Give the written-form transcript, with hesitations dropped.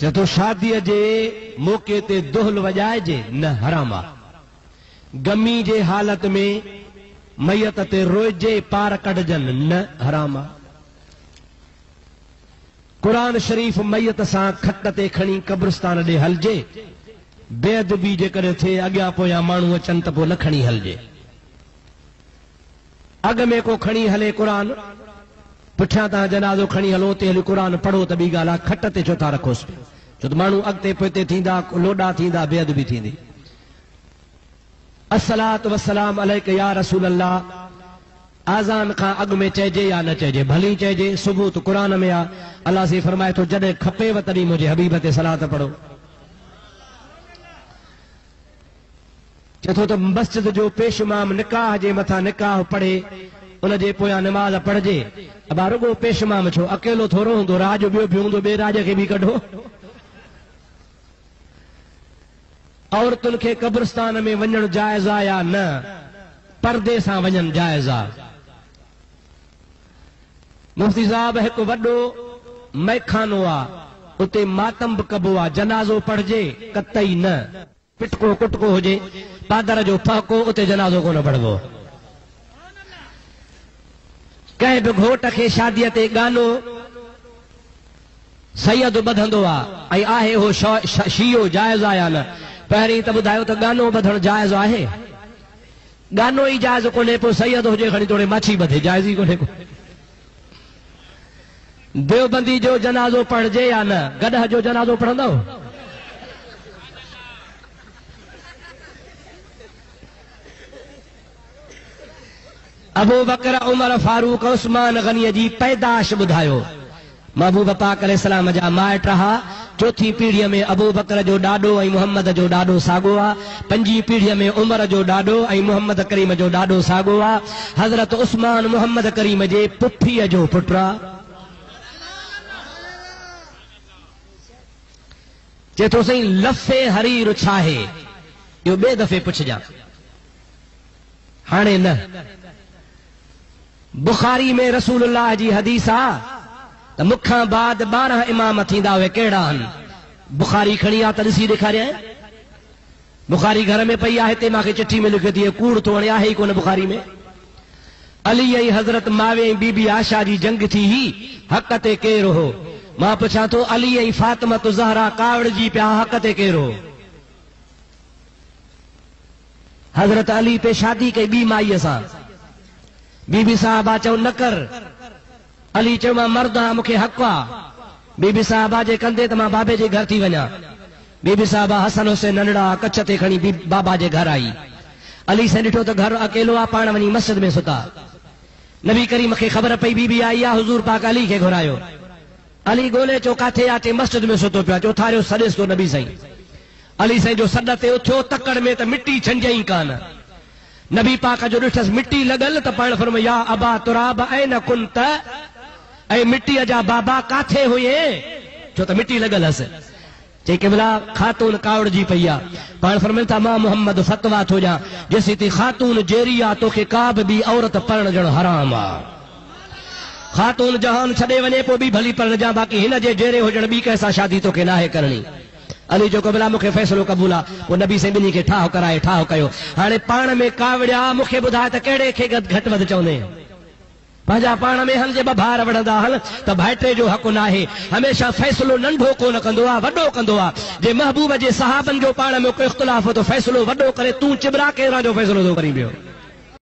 चतो शादी जे मौके ते दोहल वजाइजे न हरामा। गमी जे हालत में मैयत ते रोइजे पार कढजन न हरामा। कुरान शरीफ मैयत सां खट ते खणी कब्रिस्तान ॾे हलजे, बेअदबी जेकॾहिं थिए अॻियां पोयां माण्हू अचनि त पोइ न खणी हलजे। अॻ में को खणी हले कुरान, पुठियां तव्हां जनाज़ो खणी हलो ते हली कुरान पढ़ो त ॿी ॻाल्हि आहे, खट ते छो था रखोसि, छो त माण्हू अॻिते पोइते थींदा, लोॾा थींदा, बेअदबी थींदी। अस्सलातु वस्सलाम अलैका या रसूल अल्लाह आज़ान खां अॻु में चइजे या न चइजे, भली चइजे, सुबूत कुरान में आहे। अल्लाह से फरमाए थो जॾहिं खपेव तॾहिं मुंहिंजे हबीब ते सलात पढ़ो। चए थो त मस्जिद जो पेशमाम निकाह जे मथां निकाह पढ़े उनजे पोयां नमाज़ पढ़जे। अबा रुगो पेशमाम छो, अकेलो थोरो हूंदो, राज ॿियो बि हूंदो, ॿिए राज खे बि कढो। औरतुनि खे कब्रिस्तान में वञणु जाइज़ आहे या न, पर्दे सां वञणु जाइज़ आहे। मुफ्ती साहब हिकु वॾो मैखानो आहे, उते मातम बि कबो आहे, जनाज़ो पढ़जे कतई न, पिटको कुटको हुजे, पादर जो फहको, उते जनाज़ो कोन पढ़बो। कंहिं बि घोट खे शादीअ ते गानो सैयद ॿधंदो आहे, ऐं आहे हो शीयो जाइज़ आहे या न, पहिरीं त ॿुधायो त गानो ॿधणु जाइज़ आहे? गानो ई जाइज़ कोन्हे, पोइ सैयद हुजे खणी थोरे माछी ॿधे, जाइज़ ई कोन्हे। देवबंदी जो जनाज़ो पढ़जे या न, गॾह जो जनाज़ो पढ़ंदव? अबू बकर, उमर, फारूक, उस्मान गनी जी पैदाश ॿुधायो। महबूब पाक अलैहिस्सलाम जा माइट रहा। चौथी पीढ़ीअ में अबू बकर जो ॾाॾो ऐं मुहम्मद जो ॾाॾो साॻियो आहे। पंजी पीढ़ीअ में उमर जो ॾाॾो ऐं मुहम्मद करीम जो ॾाॾो साॻियो आहे। हज़रत उस्मान मुहम्मद करीम जे पुफीअ जो पुटु आहे। चए थो साईं लफ़े हरीर छा आहे, इहो ॿिए दफ़े पुछजां, हाणे न। बुखारी में रसूलुल्लाह जी हदीस आहे त मूंखां बाद 12 इमाम थींदा, उहे कहिड़ा आहिनि? बुखारी खणी आहे त ॾिसी ॾेखारियां। बुखारी घर में पई आहे, हिते मूंखे चिठी में लिखी थी, कूड़ थो वणे, आहे ई कोन बुखारी में। अली ऐं हज़रत मावे ऐं बीबी आशा जी जंग थी ही, हक़ ते केरु हो? मां पुछां थो, अली ऐं फातिमा ज़हरा कावड़जी पिया, हक़ ते केरु हो? हज़रत अली पे शादी कई ॿी माईअ सां। बीबी साहबा चयो न कर। अली चयो मां मर्द आहियां, मूंखे हक़ आहे। बीबी साहबा जे कंदे त मां बाबे जे घर थी वञा। बीबी साहबा हसन हुसैन नंढड़ा कच्छ ते खणी बाबा जे घर आई। अली से ॾिठो त घर अकेलो आहे, पाण वञी मस्जिद में सुता। नबी करीम खे ख़बर पई बीबी आई आहे, हुज़ूर पाक अली खे घुरायो। अली ॻोल्हे चो काथे आहे, मस्जिद में सुतो पिया। चो थारियो सॾेसि तो नबी साईं। अली साईं जो सॾ ते उथियो, तकड़ में त मिटी छंजई कान। नबी पाक जो ॾिठसि मिटी लॻल त पाण फरमायो या अबा तुराब ऐन कुंत, ऐं मिटीअ जा बाबा काथे हुए? छो त मिटी लॻल हुअसि। चई क़िबला ख़ातून कावड़जी पई आहे। पाण फरमाइनि था मां मोहम्मद फतवा थो ॾियां, जेसीं ती ख़ातून जेरी आहे तोखे का बि ॿी औरत पढ़ण ॼण हराम आहे। ख़ातून जहान छॾे वञे पोइ बि भली पढ़ण जा, बाक़ी हिन जे जेरे हुजण ॿी कंहिंसां शादी तोखे नाहे करणी। अली जो क़िबला मूंखे फ़ैसिलो क़बूल आहे। पोइ नबी साईं ॿिन्ही खे ठाह कराए, ठाह कयो। हाणे पाण में कावड़िया, मूंखे ॿुधाए त कहिड़े खे घटि वधि चवंदे? पंहिंजा पाण में हल जे ॿ भार वढ़ंदा हल त भाइटे जो हक़ न आहे। हमेशह फ़ैसिलो नंढो कोन कंदो आहे, वॾो कंदो आहे। जे महबूब जे सहाबनि जो पाण में को इख़्तिलाफ़ हो त फ़ैसिलो वॾो करे, तूं चिबरा केरां जो फ़ैसिलो थो करी पियो?